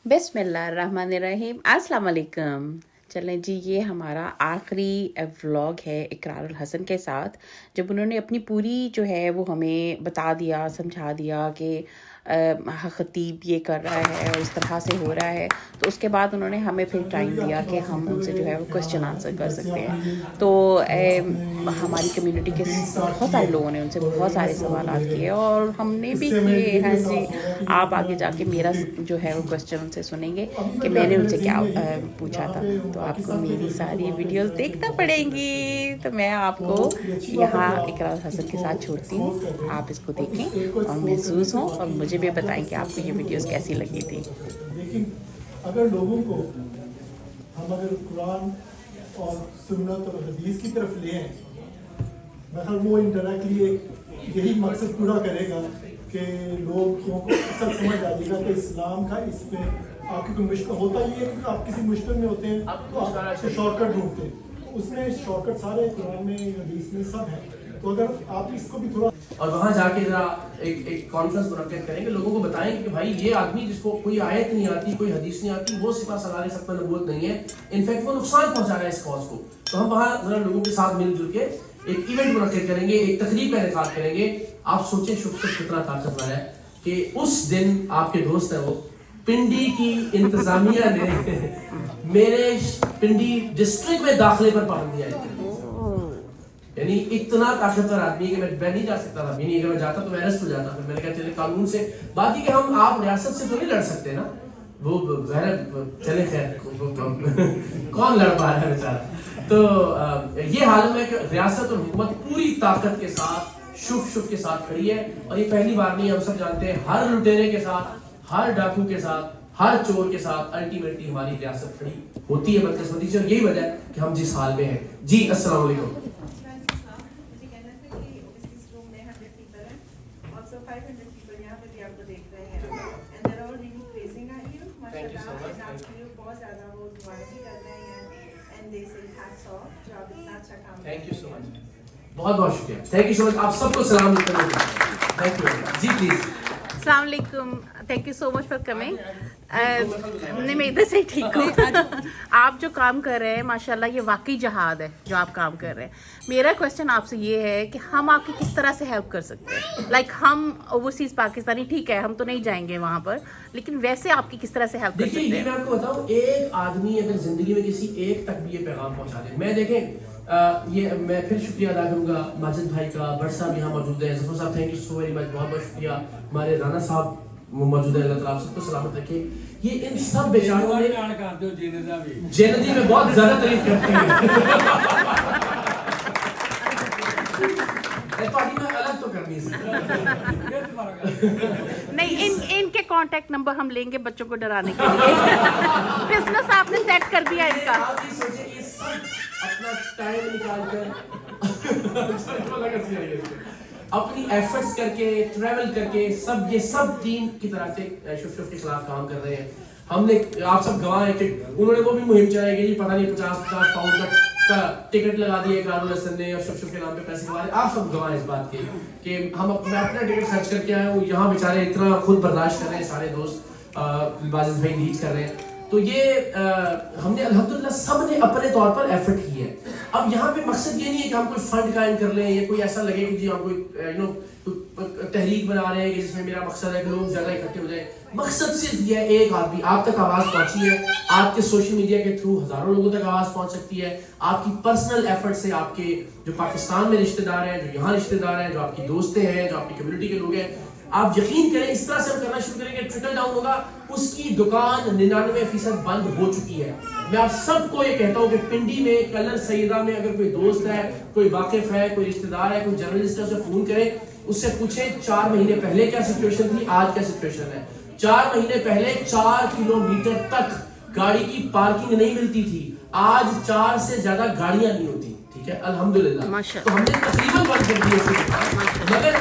बिस्मिल्लाहिर्रहमानिर्रहीम, अस्सलाम वालेकुम। चलें जी, ये हमारा आखिरी व्लॉग है इकरारुल हसन के साथ, जब उन्होंने अपनी पूरी जो है वो हमें बता दिया, समझा दिया कि ख़तीब ये कर रहा है और इस तरह से हो रहा है। तो उसके बाद उन्होंने हमें फिर टाइम दिया कि हम उनसे जो है वो क्वेश्चन आंसर कर सकते हैं। तो हमारी कम्युनिटी के बहुत सारे लोगों ने उनसे बहुत सारे सवालात किए और हमने भी किए हैं जी। आप आगे जाके मेरा जो है वो क्वेश्चन उनसे सुनेंगे कि मैंने उनसे क्या पूछा था। तो आपको मेरी सारी वीडियोस देखना पड़ेंगी। तो मैं आपको यहाँ इकरार हसन के साथ छोड़ती हूँ, आप इसको देखें और महसूस हों और मुझे भी बताएं कि आपको ये वीडियोस कैसी लगी थी। लेकिन अगर लोगों को हम अगर कुरान और सुन्नत और हदीस की तरफ ले आए, मतलब वो इंटरेक्टली यही मकसद पूरा करेगा कि लोगों को सब समझ आ जाएगा कि इस्लाम का इस पे आपकी कोई मुश्किल होता ही है कि आप किसी मुश्किल में होते हैं तो आप शॉर्टकट ढूंढते हैं, उसमें शॉर्टकट सारे कुरान में हदीस में सब है। तो अगर आप इसको भी थोड़ा और वहाँ जाके जरा एक कॉन्फ्रेंस मुनक्किद करेंगे, लोगों को बताएंगे कि भाई ये आदमी जिसको कोई आयत नहीं आती, कोई हदीस नहीं आती, वो सिपा सलार सख्त नबूवत नहीं है, इनफैक्ट वो नुकसान पहुंचा रहा है इस कॉज को। तो हम वहाँ जरा लोगों के साथ मिलजुल के एक इवेंट मुनक्किद करेंगे, एक तकरीब का इनेकाद करेंगे। आप सोचें शुभ कितना ताकतवर है कि उस दिन आपके दोस्त है वो पिंडी की इंतजामिया ने मेरे पिंडी डिस्ट्रिक्ट में दाखिले पर पाबंदी आई, यानी इतना ताकतवर आदमी कि मैं नहीं जा सकता था, भी नहीं, अगर मैं जाता तो मैं अरेस्ट हो जाता। फिर मैंने कहा चले कानून से बाकी कि हम आप रियासत से तो नहीं लड़ सकते ना, वो चले खैर कौन लड़ पा रहा है बेचारा। तो ये हाल में कि रियासत और हुकूमत पूरी ताकत के साथ शुभ के साथ खड़ी है। और ये पहली बार नहीं, हम सब जानते हैं हर लुटेरे के साथ, हर डाकू के साथ, हर चोर के साथ अल्टीमेटली हमारी रियासत खड़ी होती है बदकिस्मती से। और यही वजह है कि हम जिस हाल में हैं। जी अस्सलाम वालेकुम। थैंक यू सो मच, बहुत बहुत शुक्रिया, थैंक यू सो मच। आप सबको सलाम थैंक यू जी, प्लीज। अस्सलाम वालेकुम, thank you so much for coming. नहीं, मैं इधर से ठीक हूँ। आप जो काम कर रहे हैं माशाल्लाह ये वाकई जहाद है जो आप काम कर रहे हैं। मेरा क्वेश्चन आपसे ये है कि हम आपकी किस तरह से हेल्प कर सकते हैं। लाइक हम ओवरसीज पाकिस्तानी, ठीक है हम तो नहीं जाएंगे वहाँ पर, लेकिन वैसे आपकी किस तरह से हेल्प कर सकते हैं। देखिए मैं आपको बताऊँ, एक आदमी अगर जिंदगी में किसी एक तक भी ये पैगाम पहुँचा दे, मैं देखें ये मैं फिर शुक्रिया अदा करूँगा माजिद भाई का, भट्ट साहब यहाँ मौजूद है, जफर साहब thank you so very much, बहुत बहुत शुक्रिया। हमारे राना साहब मौजूद है, अल्लाह ताला आप सबको सलामत रखे। ये इन सब बेचारों ने जेनदी में बहुत ज्यादा तारीफ करती है। में अलग तो करनी नहीं, इनके कांटेक्ट नंबर हम लेंगे बच्चों को डराने के लिए। बिजनेस आपने सेट कर दिया इनका। अपना टाइम निकाल कर अपनी एफर्ट्स करके ट्रैवल करके सब ये सब दीन की तरफ से शुफ के खिलाफ काम कर रहे हैं। हमने आप सब गवाह हैं कि उन्होंने वो भी मुहिम चलाई कि पता नहीं 50-50 पाउंड का टिकट लगा दिए इकरारुल हसन ने और शुफ के नाम पे पैसे कमा रहे। आप सब गवाह हैं इस बात के कि मैं अपना टिकट खर्च करके आया हूँ, यहाँ बेचारे इतना खुद बर्दाश्त कर रहे हैं, सारे दोस्त बाजिद भाई लीड कर रहे हैं। तो ये हमने अल्हम्दुलिल्लाह सब ने अपने तौर पर एफर्ट की है। अब यहाँ पे मकसद ये नहीं है कि हम कोई फंड कायम कर लें या कोई ऐसा लगे कि जी हम कोई तहरीक बना रहे हैं कि जिसमें मेरा मकसद है कि लोग ज़्यादा इकट्ठे हो जाए। मकसद सिर्फ ये है, एक आदमी आप तक आवाज़ पहुंची है, आपके सोशल मीडिया के थ्रू हज़ारों लोगों तक आवाज़ पहुंच सकती है। आपकी पर्सनल एफर्ट से आपके जो पाकिस्तान में रिश्तेदार हैं, जो यहाँ रिश्तेदार हैं, जो आपकी दोस्तें हैं, जो आपकी कम्युनिटी के लोग हैं, आप यकीन करें इस तरह से हम करना शुरू करेंगे, ट्रिकल डाउन होगा। उसकी दुकान 99% बंद हो चुकी है। मैं आप सबको ये कहता हूँ कि पिंडी में कलर सईदा में अगर कोई दोस्त है, कोई वाकिफ है, कोई रिश्तेदार है, कोई जर्नलिस्ट है, उसे फोन करें, उससे पूछें 4 महीने पहले क्या सिचुएशन थी, आज क्या सिचुएशन है। 4 महीने पहले 4 किलोमीटर तक गाड़ी की पार्किंग नहीं मिलती थी, आज 4 से ज्यादा गाड़ियां नहीं होती। ठीक है, अल्हम्दुलिल्लाह। तो हमने तकरीबन बंद कर दी, मगर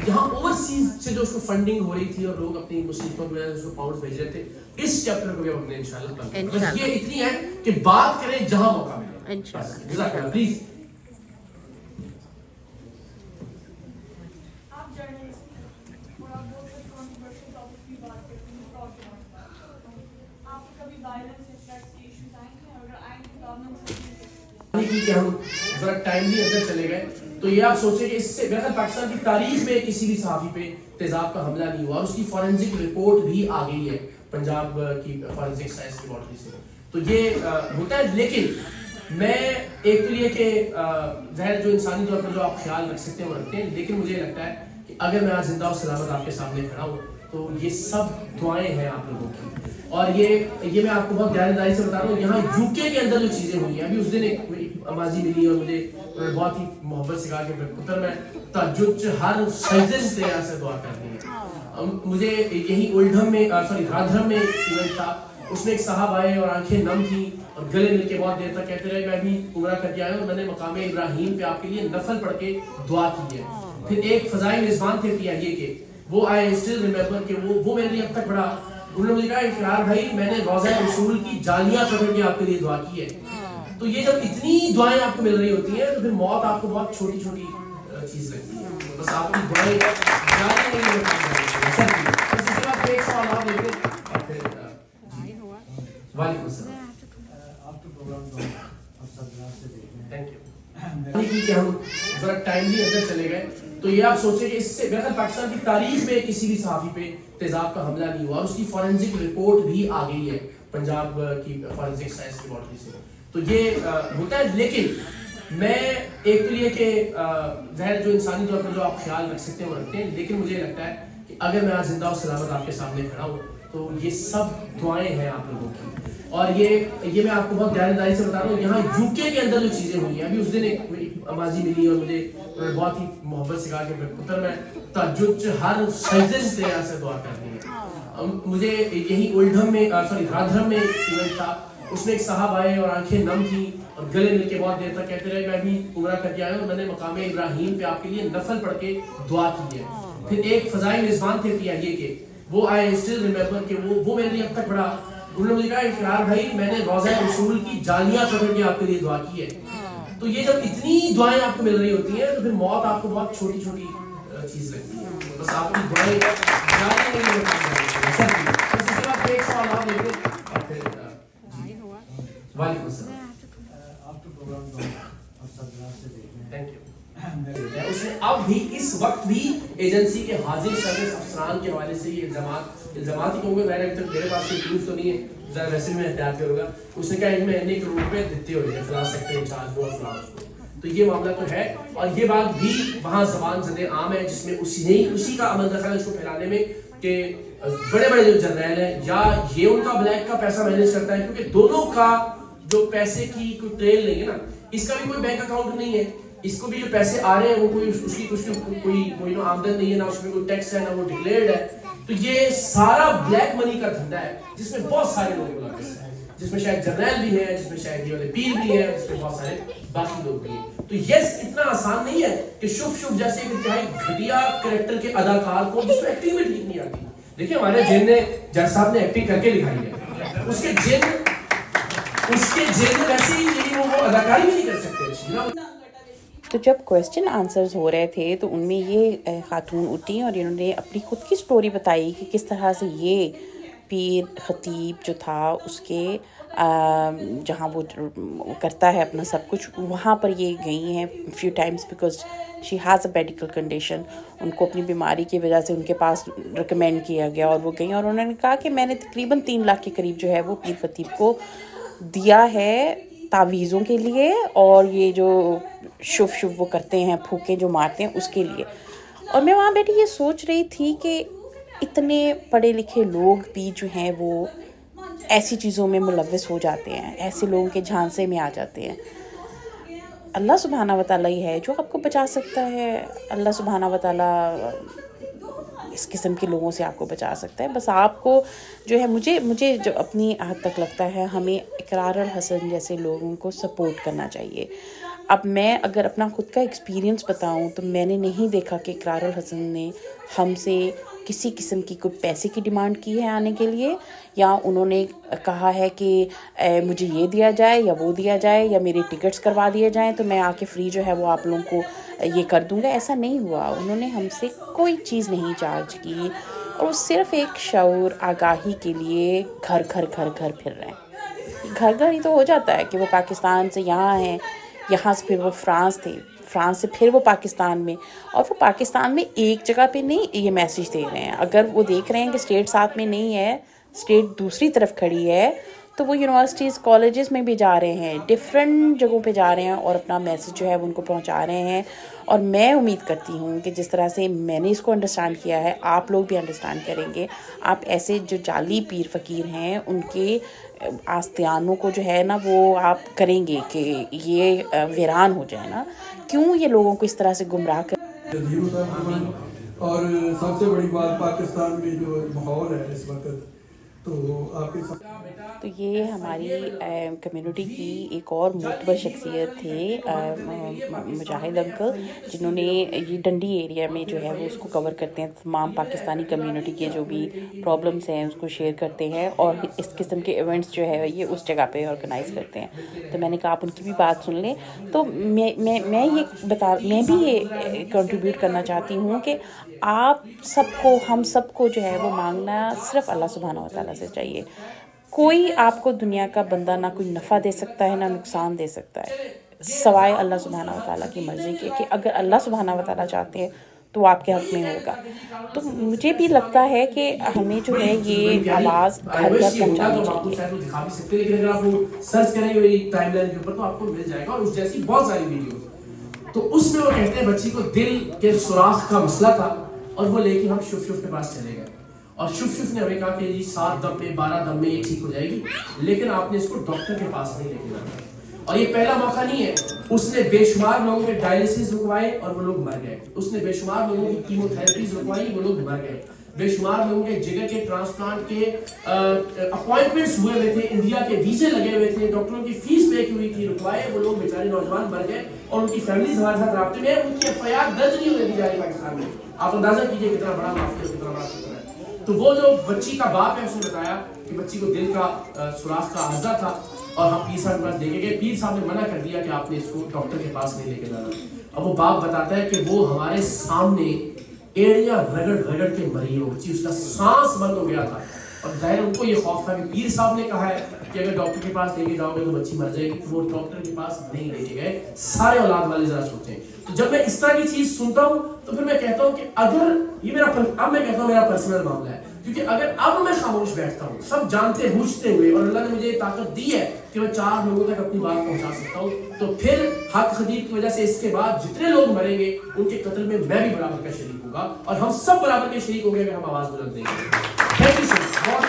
यहाँ ओवरसीज से जो उसको फंडिंग हो रही थी और लोग अपनी मुसीबतों की वजह से उसको पाउंड्स भेज रहे थे, इस चैप्टर को भी हम अपने इंशाल्लाह बंद करेंगे। बस ये इतनी है कि बात करें जहां मौका मिले इंशाल्लाह। प्लीज کہ ہم ذرا ٹائملی اندر چلے گئے تو یہ آپ سوچیں کہ اس سے بہتر پاکستان کی تاریخ میں کسی بھی صحافی پہ تیزاب کا حملہ نہیں ہوا اور اس کی فورینسک رپورٹ بھی آ گئی ہے پنجاب کی فورینسک سائنس لیبارٹری سے. تو یہ ہوتا ہے. لیکن میں ایک تو یہ کہ ظاہر جو انسانی طور پر جو آپ خیال رکھ سکتے ہیں وہ رکھتے ہیں, لیکن مجھے لگتا ہے کہ اگر میں آج زندہ و سلامت آپ کے سامنے کھڑا ہوں تو یہ سب دعائیں ہیں آپ لوگوں کی. اور یہ میں آپ کو بہت دیانتداری سے بتا رہا ہوں, یہاں یو کے اندر جو چیزیں ہوئی ہیں, ابھی اس دن ایک ماضی ملی اور مجھے بہت ہی محبت سے کہا کہ پتر میں تہجد ہر سجدے سے تیرے سے دعا کرنی ہے. مجھے یہی اولڈھم میں رادھرم میں ایونٹ تھا, اس میں ایک صاحب آئے اور آنکھیں نم تھیں اور گلے مل کے بہت دیر تک کہتے رہے میں بھی عمرہ کر کے آیا ہوں, میں نے مقام ابراہیم پہ آپ کے لیے نفل پڑھ کے دعا کی ہے. پھر ایک فضائی میزبان تھے پی آئی اے کے, وہ آئے اسٹل ریمبر کہ وہ میرے لیے اب تک بڑا, انہوں نے مجھے کہا اقرار بھائی میں نے روضہ رسول کی جالیاں پکڑ کے آپ کے لیے دعا کی ہے. تو یہ جب اتنی دعائیں آپ کو مل رہی ہوتی ہیں تو پھر موت آپ کو بہت چھوٹی چھوٹی چیز لگتی ہے. بس آپ کی دعائیں ایک سوال آپ دیکھیں اور پھر وعلیکم السلام. تھینک یو کہ ہم ذرا ٹائملی اندر چلے گئے تو یہ آپ سوچیں کہ اس سے بہتر پاکستان کی تاریخ میں کسی بھی صحافی پہ تیزاب کا حملہ نہیں ہوا اور اس کی فورینسک رپورٹ بھی آ گئی ہے پنجاب کی فورینسک سائنس لیبارٹری سے. تو یہ ہوتا ہے. لیکن میں ایک تو یہ کہ ظاہر جو انسانی طور پر جو آپ خیال رکھ سکتے ہیں وہ رکھتے ہیں, لیکن مجھے لگتا ہے کہ اگر میں آج زندہ و سلامت آپ کے سامنے کھڑا ہوں تو یہ سب دعائیں ہیں آپ لوگوں کی. اور یہ میں آپ کو بہت دیانتداری سے بتا رہا ہوں, یہاں یو کے اندر جو چیزیں ہوئی ہیں, ابھی اس دن ایک ماضی ملی اور مجھے بہت ہی محبت سے کہا کہ پتر میں تہجد ہر سجدے سے تیرے سے دعا کرنی ہے. مجھے یہی اولڈھم میں رادھرم میں ایونٹ تھا, اس میں ایک صاحب آئے اور آنکھیں نم تھیں اور گلے مل کے بہت دیر تک کہتے رہے میں بھی عمرہ کر کے آیا ہوں, میں نے مقام ابراہیم پہ آپ کے لیے نفل پڑھ کے دعا کی ہے. پھر ایک فضائی میزبان تھے پی آئی اے کے, وہ آئے اسٹل ریمبر کہ وہ میرے لیے اب تک بڑا, انہوں نے مجھے کہا اقرار بھائی میں نے روضہ رسول کی جالیاں پکڑ کے آپ کے لیے دعا کی ہے. تو یہ جب اتنی دعائیں آپ کو مل رہی ہوتی ہیں تو پھر موت آپ کو بہت چھوٹی چھوٹی چیز لگتی ہے. بس آپ کی دعائیں ایک سوال آپ دیکھیں اور پھر وعلیکم السلام. Thank you. اس نے اب بھی اس وقت بھی ایجنسی کے حاضر سروس افسران کے حوالے سے یہ الزامات ہی کہوں گے, میرے پاس کوئی پروف تو نہیں ہے, ذرا ویسے میں احتیاط کروں گا. اس نے کہا ان میں اتنے کروڑ روپے دیتے ہوئے ہیں فلاں سیکٹر انچارج وہ فلاں اس کو. تو یہ معاملہ تو ہے اور یہ بات بھی وہاں زبان زد عام ہے جس میں اسی کا عمل دخل ہے اس کو پھیلانے میں کہ بڑے بڑے جو جرنیل ہیں یا یہ ان کا بلیک کا پیسہ مینیج کرتا ہے, کیونکہ دونوں کا جو پیسے کی کوئی ٹریل نہیں ہے نا, اس کا بھی کوئی بینک اکاؤنٹ نہیں ہے, اس کو بھی جو پیسے آ رہے ہیں وہ کوئی اس کی کوئی آمدن نہیں ہے, نہ اس میں کوئی ٹیکس ہے نہ وہ ڈکلیئرڈ ہے. تو یہ سارا بلیک منی کا دھندا ہے جس میں بہت سارے لوگ ملوث ہیں, جس میں شاید جرنیل بھی ہیں, جس میں شاید یہ والے پیر بھی ہیں, جس میں بہت سارے باقی لوگ بھی ہیں. تو یہ اتنا آسان نہیں ہے کہ شف جیسے ایک انتہائی گھٹیا کریکٹر کے اداکار کو جس میں ایکٹنگ بھی ٹھیک نہیں آتی. دیکھیں ہمارے جن نے جج صاحب نے ایکٹنگ کر کے دکھائی ہے, اس کے جن میں ویسے ہی وہ اداکاری بھی نہیں کر سکتے. تو جب کویسچن آنسرز ہو رہے تھے تو ان میں یہ خاتون اٹھی اور انہوں نے اپنی خود کی سٹوری بتائی کہ کس طرح سے یہ پیر خطیب جو تھا اس کے جہاں وہ کرتا ہے اپنا سب کچھ, وہاں پر یہ گئی ہیں few times because she has a medical condition. ان کو اپنی بیماری کی وجہ سے ان کے پاس ریکمینڈ کیا گیا اور وہ گئیں اور انہوں نے کہا کہ میں نے تقریباً 3 لاکھ کے قریب جو ہے وہ پیر خطیب کو دیا ہے تعویذوں کے لیے اور یہ جو شف وہ کرتے ہیں پھوکے جو مارتے ہیں اس کے لیے. اور میں وہاں بیٹھی یہ سوچ رہی تھی کہ اتنے پڑھے لکھے لوگ بھی جو ہیں وہ ایسی چیزوں میں ملوث ہو جاتے ہیں, ایسے لوگوں کے جھانسے میں آ جاتے ہیں. اللہ سبحانہ و تعالیٰ ہی ہے جو آپ کو بچا سکتا ہے, اللہ سبحانہ و تعالیٰ اس قسم کے لوگوں سے آپ کو بچا سکتا ہے. بس آپ کو جو ہے مجھے جو اپنی حد تک لگتا ہے ہمیں اقرار الحسن جیسے لوگوں کو سپورٹ کرنا چاہیے. اب میں اگر اپنا خود کا ایکسپیرینس بتاؤں تو میں نے نہیں دیکھا کہ اقرار الحسن نے ہم سے کسی قسم کی کوئی پیسے کی ڈیمانڈ کی ہے آنے کے لیے, یا انہوں نے کہا ہے کہ مجھے یہ دیا جائے یا وہ دیا جائے یا میرے ٹکٹس کروا دیے جائیں تو میں آ کے فری جو ہے وہ آپ لوگوں کو یہ کر دوں گا. ایسا نہیں ہوا. انہوں نے ہم سے کوئی چیز نہیں چارج کی اور وہ صرف ایک شعور آگاہی کے لیے گھر پھر رہے ہیں. گھر ہی تو ہو جاتا ہے کہ وہ پاکستان سے یہاں ہیں यहाँ से फिर वो फ्रांस थे, फ्रांस से फिर वो पाकिस्तान में, और वो पाकिस्तान में एक जगह पे नहीं ये मैसेज दे रहे हैं। अगर वो देख रहे हैं कि स्टेट साथ में नहीं है, स्टेट दूसरी तरफ खड़ी है, तो वो यूनिवर्सिटीज़ कॉलेजेस में भी जा रहे हैं, डिफरेंट जगहों पे जा रहे हैं और अपना मैसेज जो है वो उनको पहुंचा रहे हैं। और मैं उम्मीद करती हूँ कि जिस तरह से मैंने इसको अंडरस्टैंड किया है, आप लोग भी अंडरस्टैंड करेंगे। आप ऐसे जो जाली पीर फ़कीर हैं उनके आस्तियानों को जो है ना वो आप करेंगे कि ये वीरान हो जाए ना। क्यों ये लोगों को इस तरह से गुमराह कर। और सबसे बड़ी बात पाकिस्तान में जो माहौल है इस वक्त, तो आपके साथ तो ये हमारी कम्युनिटी की एक और मोतबर शख्सियत थे मुजाहिद अंकल, जिन्होंने ये डंडी एरिया में जो है वो उसको कवर करते हैं, तमाम पाकिस्तानी कम्युनिटी के जो भी प्रॉब्लम्स हैं उसको शेयर करते हैं, और इस किस्म के इवेंट्स जो है ये उस जगह पे ऑर्गेनाइज़ करते हैं। तो मैंने कहा आप उनकी भी बात सुन लें। तो मैं भी ये कंट्रीब्यूट करना चाहती हूँ कि आप सबको, हम सबको जो है वो मांगना सिर्फ अल्लाह सुब्हानहू व तआला से चाहिए। कोई आपको दुनिया का बंदा ना कोई नफ़ा दे सकता है ना नुकसान दे सकता है, सवाए अल्लाह सुब्हानहू व तआला की मर्ज़ी के, कि अगर अल्लाह सुब्हानहू व तआला चाहते हैं तो आपके हक़ में होगा। तो मुझे भी लगता है कि हमें जो है ये आवाज़ घर घर पहुँचानी आपको चाहिए। शायद वो दिखा भी सकते हैं, लेकिन अगर आप वो सर्च करेंगे मेरी टाइमलाइन के ऊपर तो आपको मिल जाएगा, और उस जैसी बहुत सारी वीडियोस। तो उसमें वो कहते हैं बच्ची को दिल के सुराख का मसला था, और वो लेके हम शुफ शुफ के पास चले गए, और शुफ शुफ ने हमें कहा कि जी 7 दम में 12 दम में ये ठीक हो जाएगी, लेकिन आपने इसको डॉक्टर के पास नहीं लेके जाना। और ये पहला मौका नहीं है, उसने बेशुमार लोगों के डायलिसिस रुकवाए और वो लोग मर गए, उसने बेशुमार लोगों की कीमोथेरेपीज रुकवाई, वो लोग मर गए, बेशुमार लोगों के जिगर के ट्रांसप्लांट के अपॉइंटमेंट्स हुए हुए थे, इंडिया के वीजे लगे हुए थे, डॉक्टरों की फीस पे की हुई थी, रुकवाए, वो लोग बेचारे नौजवान मर गए, और उनकी फैमिलीज हमारे साथ राब्ते में है, उनकी एफआईआर दर्ज नहीं होने दी जा रही पाकिस्तान में। आप अंदाजा कीजिए कितना बड़ा माफिया, कितना बड़ा फिक्र है। तो वो जो बच्ची का बाप है उसने बताया कि बच्ची को दिल का सुराख का अर्जा था, और हम पीर साहब के पास लेके गए, पीर साहब ने मना कर दिया कि आपने इसको डॉक्टर के पास नहीं लेके जाना। अब वो बाप बताता है कि वो हमारे सामने एड़ियां रगड़ रगड़ के मरी हो, बच्ची उसका सांस बंद हो गया था, और जाहिर उनको ये खौफ था कि पीर साहब ने कहा है कि अगर डॉक्टर के पास लेके जाओगे तो बच्ची मर जाएगी, तो वो डॉक्टर के पास नहीं लेके गए। सारे औलाद वाले जरा सोचें। तो जब मैं इस तरह की चीज सुनता हूँ तो फिर मैं कहता हूँ कि अगर ये अब मैं कहता हूँ मेरा पर्सनल मामला है, क्योंकि अगर अब मैं खामोश बैठता हूँ सब जानते बूझते हुए, और अल्लाह ने मुझे ताकत दी है कि मैं 4 लोगों तक अपनी बात पहुंचा सकता हूँ, तो फिर हक खदीर की वजह से इसके बाद जितने लोग मरेंगे उनके कत्ल में मैं भी बराबर का शरीक होगा, और हम सब बराबर के शरीक होंगे अगर हम आवाज बुलंद देंगे। Thank you so much.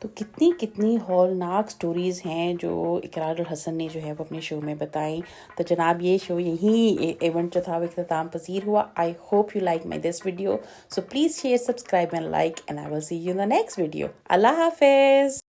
तो कितनी कितनी हौलनाक स्टोरीज़ हैं जो इकरारुल हसन ने जो है वो अपने शो में बताई। तो जनाब ये शो यहीं इवेंट जो था वो इख्तिताम पसीर हुआ। I hope you like my this video, so please share, subscribe and like, and I will see you in the next video. अल्लाह हाफिज़।